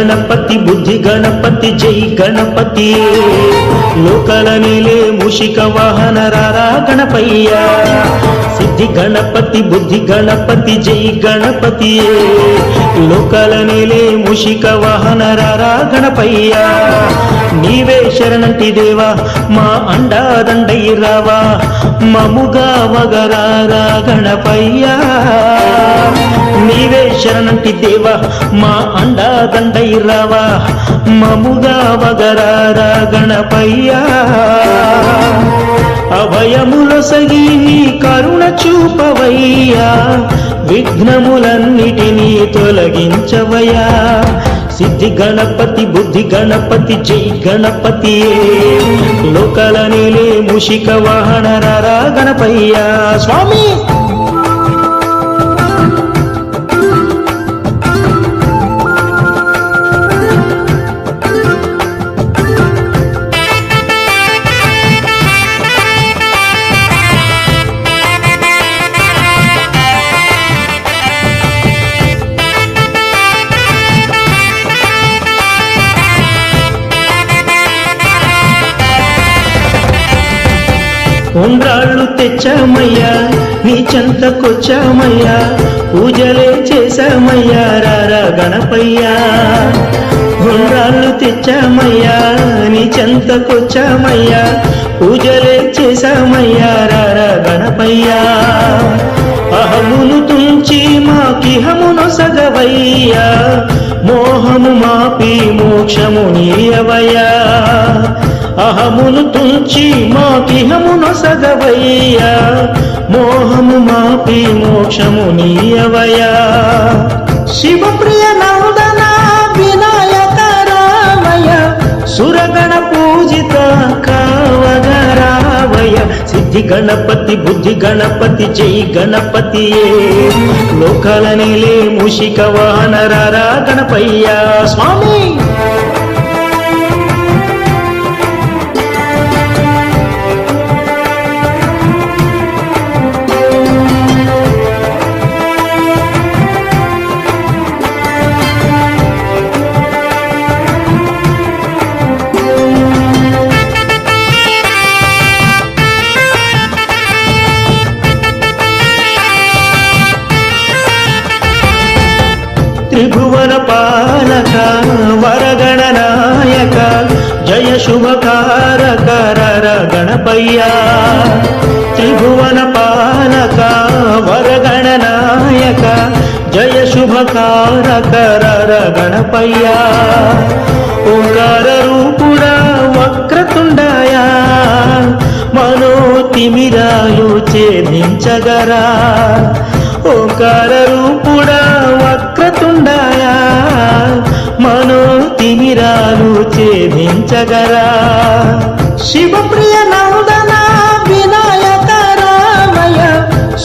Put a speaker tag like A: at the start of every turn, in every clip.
A: గణపతి బుద్ధి గణపతి జై గణపతి లోకల నేలే మూషిక వాహన రారా గణపయ్య సిద్ధి గణపతి బుద్ధి గణపతి జై గణపతి లోకల నేలే మూషిక వాహన రారా గణపయ్య నీవే శరణంటి దేవా మా అండా దండై రావా మముగా వగరారా గణపయ్య నీవే శరణంటి దేవా మా అండా దండై రావా మముగా వగరారా గణపయ్య అభయములొసగి నీ కరుణ చూపవయ్యా విఘ్నములన్నిటినీ తొలగించవయ్యా సిద్ధి గణపతి బుద్ధి గణపతి జై గణపతి లోకల నేలే మూషిక వాహన రారా గణపయ్య స్వామి ఉండ్రాళ్ళు తెచ్చామయ్యా నీ చెంతకొచ్చామయ్యా పూజలే చేశామయ్యా రారా గణపయ్యా ఉండ్రాళ్ళు తెచ్చామయ్యా నీ చెంతకొచ్చామయ్యా పూజలే చేశామయ్యా రారా గణపయ్యా అహమును తుంచి మాకిహమును సగవయ్యా మోహము మాపి మోక్షము నీయవయ్యా అహమును తుంచి మాకిహమును సగవయ్యా మోహము మాపి మోక్షము నీయవయ్యా శివప్రియ నందన వినాయక రామయ్య సురగణ పూజిత కావగరావయ్య సిద్ధి గణపతి బుద్ధి గణపతి జై గణపతి లోకల నేలే మూషిక వాహన రారా గణపయ్య స్వామి త్రిభువన పాలక వరగణ నాయక జయ శుభకారక రర గణపయ్య త్రిభువన పాలక వరగణ నాయక జయ శుభకారక రర గణపయ్య ఓంకార రూపుడా వక్రతుండాయా మనోతిమిరాలు ఛేదించగరా ఓంకార రూపుడా వక్రతుండాయా మనోతిమిరాలు ఛేదించగరా శివప్రియ నందన వినాయక రామయ్య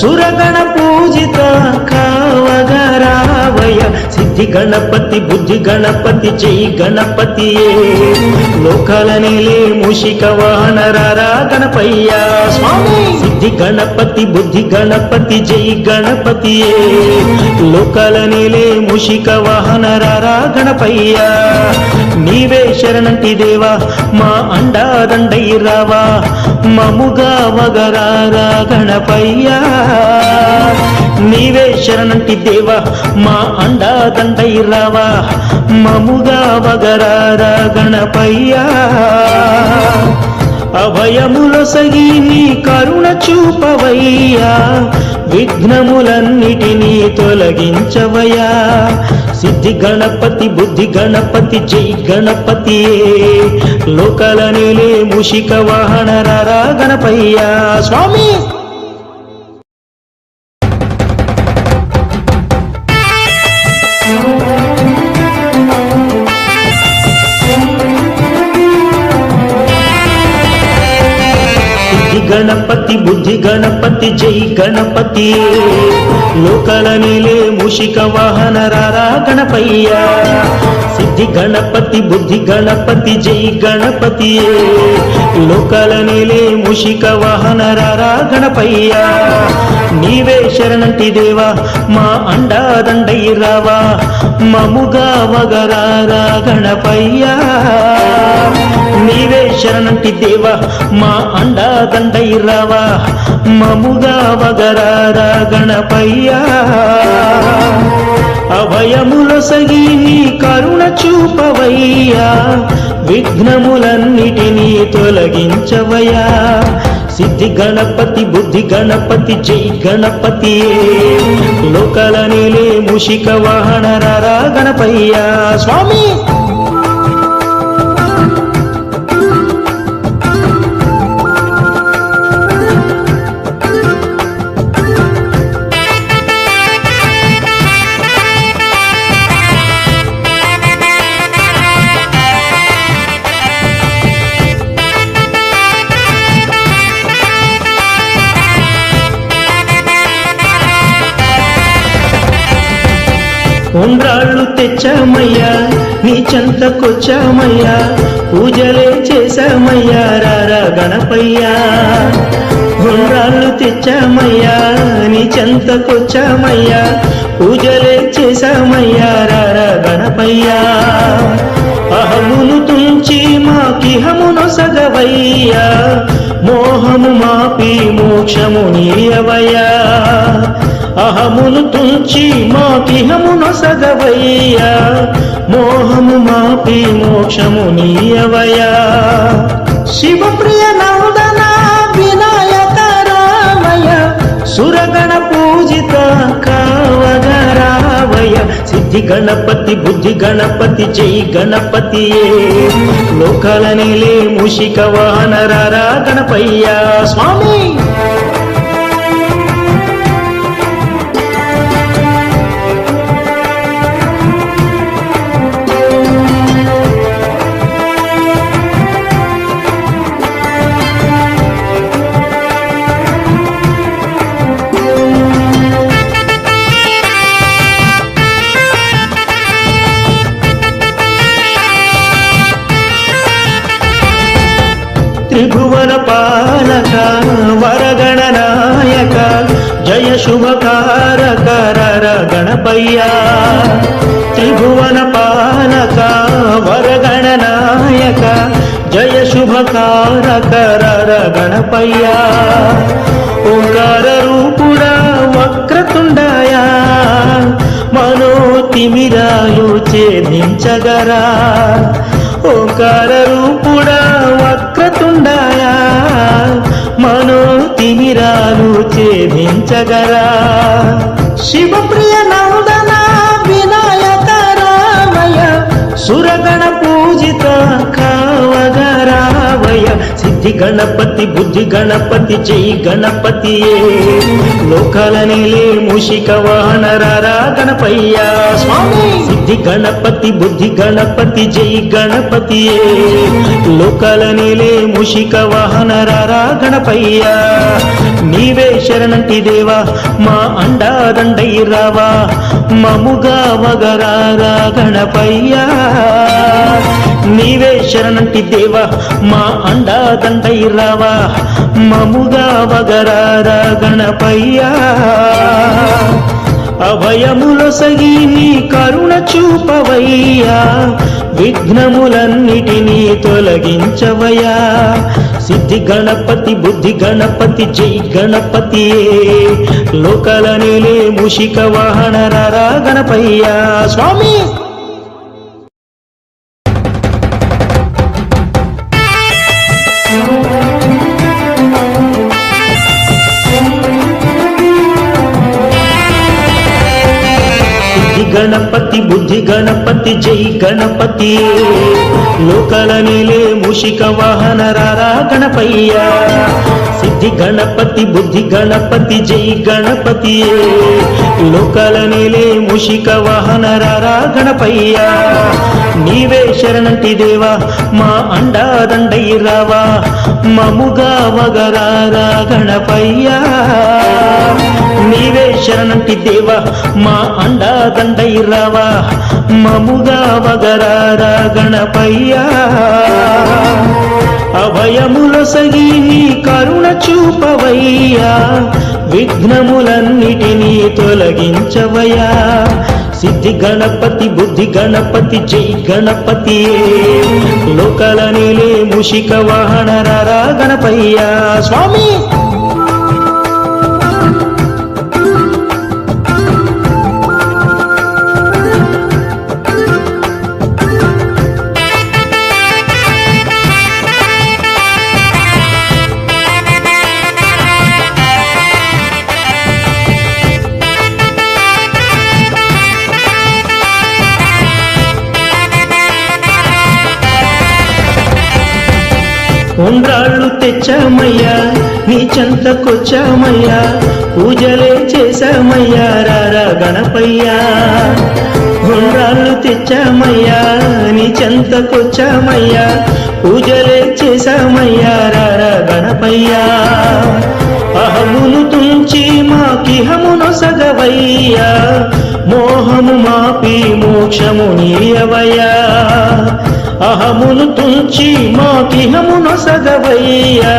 A: సురగణ పూజిత కావగరావయ్య సిద్ధి గణపతి బుద్ధి గణపతి జై గణపతి లోకల నేలే మూషిక వాహన రారా గణపయ్య స్వామి సిద్ధి గణపతి బుద్ధి గణపతి జై గణపతి లోకల నేలే మూషిక వాహన రారా గణపయ్య నీవే శరణంటి దేవా మా అండా దండై రావా మముగా వగరారా గణపయ్య నీవే శరణంటి దేవా మా అండా దండై రావా మముగా వగరారా గణపయ్య అభయములొసగి నీ కరుణ చూపవయ్యా విఘ్నములన్నిటినీ తొలగించవయ్యా సిద్ధి గణపతి బుద్ధి గణపతి జై గణపతి లోకల నేలే మూషిక వాహన రారా గణపయ్య స్వామి గణపతి బుద్ధి గణపతి జై గణపతి లోకాల నేలే మూషిక వాహన రారా గణపయ్య సిద్ధి గణపతి బుద్ధి గణపతి జై గణపతి లోకాల నేలే మూషిక వాహన రారా గణపయ్య నీవే శరణంటి దేవా మా అండా దండై రావా మముగా వగరారా గణపయ్య నీవే శరణంటి దేవా మా అండా దండై రావా మముగా వగరారా గణపయ్య అభయములొసగి నీ కరుణ చూపవయ్యా విఘ్నములన్నిటినీ తొలగించవయ్యా సిద్ధి గణపతి బుద్ధి గణపతి జై గణపతి లోకాల నేలే మూషిక వాహన రారా గణపయ్య స్వామి ఉండ్రాళ్ళు తెచ్చామయ్యా నీ చెంతకొచ్చామయ్యా పూజలే చేశామయ్యా రారా గణపయ్యా ఉండ్రాళ్ళు తెచ్చామయ్యా నీ చెంతకొచ్చామయ్యా పూజలే చేశామయ్యా రారా గణపయ్యా అహమును తుంచి మాకిహమును సగవయ్యా మోహము మాపి మోక్షము నీయవయ్యా అహమును తుంచి మాకిహమును సగవయ్యా మోహము మాపి మోక్షము నీయవయ్యా శివప్రియ నందన వినాయక రామయ సురగణ పూజిత కావగరావయ సిద్ధి గణపతి బుద్ధి గణపతి జై గణపతి లోకాల నేలే మూషిక వాహన రారా గణపయ్య స్వామి త్రిభువన పాలక వరగణ నాయక జయ శుభకారక రర గణపయ్య త్రిభువన పాలక వరగణ నాయక జయ శుభకారక రర గణపయ్య ఓంకార రూపుడా వక్రతుండాయా మనోతిమిరాలు ఛేదించగరా ఓంకార రూపుడా వక్రతుండాయా మనోతిమిరాలు ఛేదించగరా శివప్రియ నందన వినాయక రామయ సురగణ పూజిత కావగరావయ సిద్ధి గణపతి బుద్ధి గణపతి జై గణపతి లోకాల నేలే మూషిక వాహన రారా గణపయ్య స్వామి సిద్ధి గణపతి బుద్ధి గణపతి జై గణపతి లోకాల నేలే మూషిక వాహన రారా గణపయ్య నీవే శరణంటి దేవా మా అండా దండై రావా మముగా వగరారా గణపయ్య నీవే శరణంటి దేవా మా అండా దండై రావా మముగా వగరారా గణపయ్య అభయములొసగి నీ కరుణ చూపవయ్యా విఘ్నములన్నిటినీ తొలగించవయ్యా సిద్ధి గణపతి బుద్ధి గణపతి జై గణపతి లోకాల నేలే మూషిక వాహన రారా గణపయ్య స్వామి గణపతి బుద్ధి గణపతి జై గణపతి లోకాల నేలే మూషిక వాహన రారా గణపయ్య సిద్ధి గణపతి బుద్ధి గణపతి జై గణపతి లోకాల నేలే మూషిక వాహన రారా గణపయ్య నీవే శరణంటి దేవా మా అండా దండై రావా మముగా వగరారా గణపయ్యా నీవే శరణంటి దేవా మా అండా దండై రావా మముగా వగరారా గణపయ్యా అభయములొసగి నీ కరుణ చూపవయ్యా విఘ్నములన్నిటినీ తొలగించవయ్యా సిద్ధి గణపతి బుద్ధి గణపతి జై గణపతి లోకల నీలే మూషిక వాహన రారా గణపయ్యా స్వామి ఉండ్రాళ్ళు తెచ్చామయ్యా నీ చెంతకొచ్చామయ్యా పూజలే చేశామయ్యా రారా గణపయ్యా ఉండ్రాళ్ళు తెచ్చామయ్యా నీ చెంతకొచ్చామయ్యా పూజలే చేశామయ్యా రారా గణపయ్యా అహమును తుంచి మాకిహమును సగవయ్యా మోహము మాపి మోక్షము నీయవయ్యా అహమును తుంచి మాకిహమును సగవయ్యా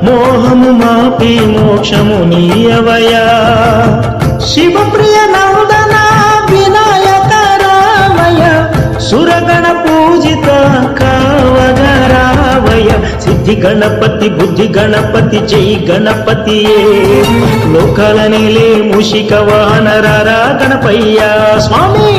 A: మోహము మాపి మోక్షము నీయవయ్యా శివప్రియ నందన వినాయక రామయ సురగణ పూజిత కావగరావయ సిద్ధి గణపతి బుద్ధి గణపతి జై గణపతి లోకల నీలే మూషిక వాహన రారా గణపయ్యా స్వామి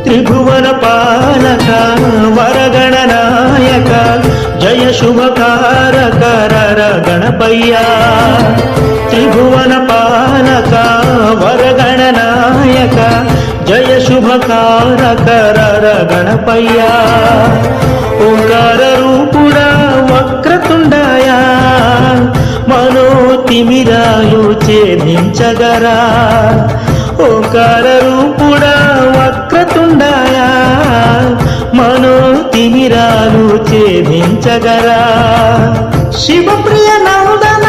A: త్రిభువన పాలక వరగణ నాయక జయ శుభకారక రర గణపయ్యా త్రిభువన పాలక వరగణ నాయక జయ శుభకారక రర గణపయ్యా ఓంకార రూపుడా వక్రతుండాయా మనోతిమిరాలు ఛేదించగరా ఓంకార రూపుడా వక్రతుండాయా మనోతిమిరాలు ఛేదించగరా శివప్రియ నందన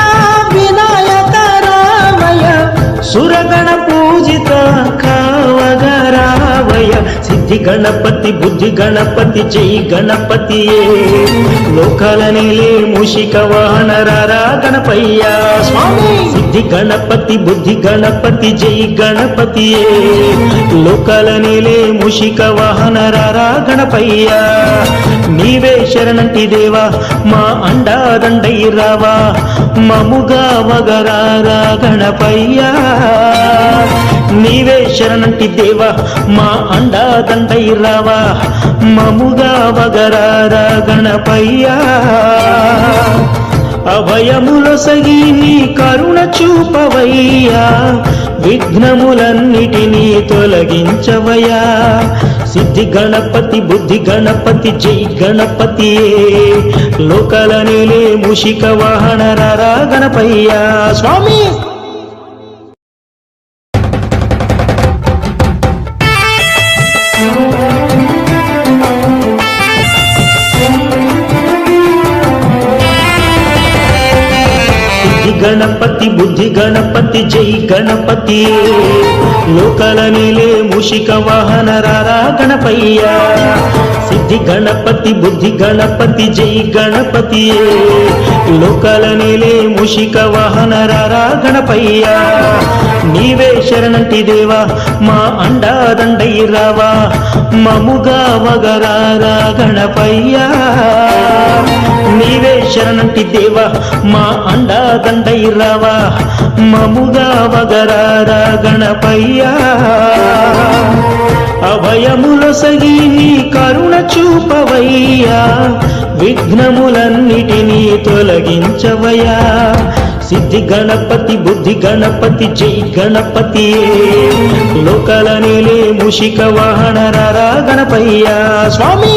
A: వినాయక రామయ సురగణ పూజిత కావగరావయ సిద్ధి గణపతి బుద్ధి గణపతి జై గణపతి లోకల నీలే మూషిక వాహన రారా గణపయ్యా స్వామి సిద్ధి గణపతి బుద్ధి గణపతి జై గణపతి లోకల నీలే మూషిక వాహన రారా గణపయ్యా నీవే శరణంటి దేవా మా అండా దండై రావా మముగా వగరారా గణపయ్యా నీవే శరణంటి దేవా మా అండా దండై రావా మముగా వగరారా గణపయ్యా అభయములొసగి నీ కరుణ చూపవయ్యా విఘ్నములన్నిటినీ తొలగించవయ్యా సిద్ధి గణపతి బుద్ధి గణపతి జై గణపతి లోకల నీలే మూషిక వాహన రారా గణపయ్యా స్వామి గణపతి బుద్ధి గణపతి జై గణపతి లోకల నీలే మూషిక వాహన రారా గణపయ్యా సిద్ధి గణపతి బుద్ధి గణపతి జై గణపతి లోకల నీలే మూషిక వాహన రారా గణపయ్యా నీవే శరణంటి దేవా మా అండా దండై రావా మముగా వగరారా గణపయ్యా నీవే శరణంటి దేవా మా అండా దండై రావా మముగా వగరారా గణపయ్యా అభయములొసగి నీ కరుణ చూపవయ్యా విఘ్నములన్నిటినీ తొలగించవయ్యా సిద్ధి గణపతి బుద్ధి గణపతి జై గణపతి లోకాల నేలే మూషిక వాహన రారా గణపయ్య స్వామి.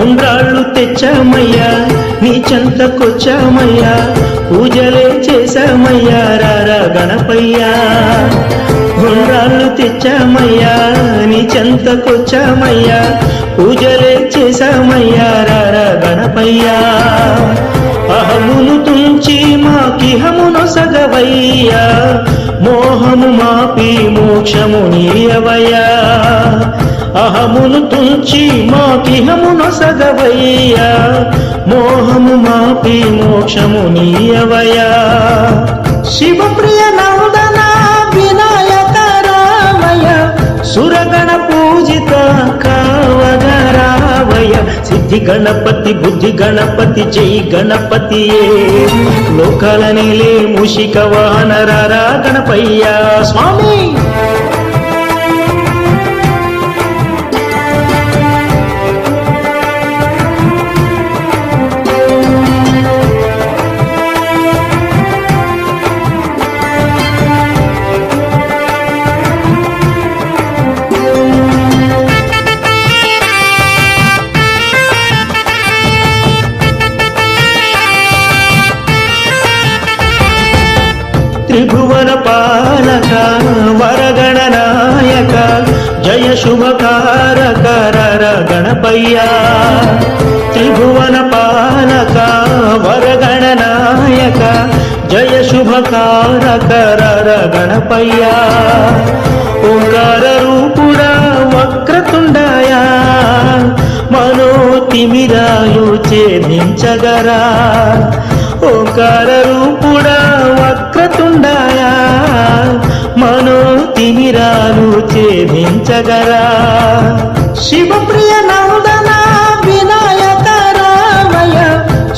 A: ఉండ్రాళ్ళు తెచ్చామయ్యా నీ చెంతకొచ్చామయ్యా పూజలే చేశామయ్యా రారా గణపయ్యా. ఉండ్రాళ్ళు తెచ్చామయ్యా నీ చెంతకొచ్చామయ్యా పూజలే చేశామయ్యా రారా గణపయ్యా. అహమును తుంచి మాకిహమును సగవయ్యా మోహము మాపి మోక్షము నీయవయ్యా. అహమును తుంచి మాకిహమును సగవయ్యా మోహము మాపి మోక్షము నీయవయ్యా. శివప్రియ నౌదన వినాయక రామయ సురగణ పూజిత కావగరావయ సిద్ధి గణపతి బుద్ధి గణపతి జై గణపతి లోకాల నేలే మూషిక వాహన రారా గణపయ్య స్వామి. త్రిభువన పాలక వరగణ నాయక జయ శుభకారక రర గణపయ్య. త్రిభువన పాలక వరగణ నాయక జయ శుభకారక రర గణపయ్య. ఓంకార రూపుడా వక్రతుండాయ మనోతిమిరాలు ఛేదించగరా. ఓంకార రూపుడా వక్రతుండాయ మనోతిమిరాలు ఛేదించగరా. శివప్రియ నౌదన వినాయక రామయ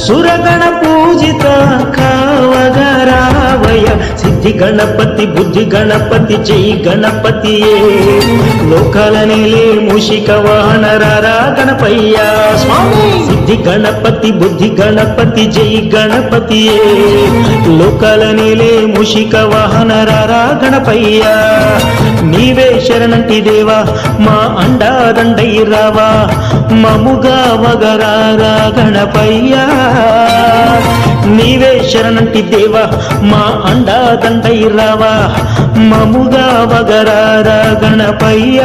A: సురగణ పూజిత కావగరావయ సిద్ధి గణపతి బుద్ధి గణపతి జై గణపతి లోకాల నేలే మూషిక వాహన రారా గణపయ్య స్వామి. సిద్ధి గణపతి బుద్ధి గణపతి జై గణపతి లోకాల నేలే మూషిక వాహన రారా గణపయ్య. నీవే శరణంటి దేవా మా అండా దండై రావా మముగా వగరారా గణపయ్య. నీవే శరణంటి దేవా మా అండా దండై రావా మముగా వగరారా గణపయ్య.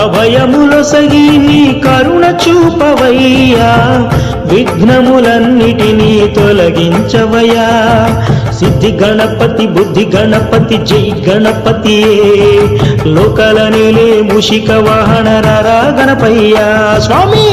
A: అభయములొసగి నీ కరుణ చూపవయ్యా విఘ్నములన్నిటినీ తొలగించవయ్యా. సిద్ధి గణపతి బుద్ధి గణపతి జై గణపతి లోకాల నేలే మూషిక వాహన రారా గణపయ్య స్వామి.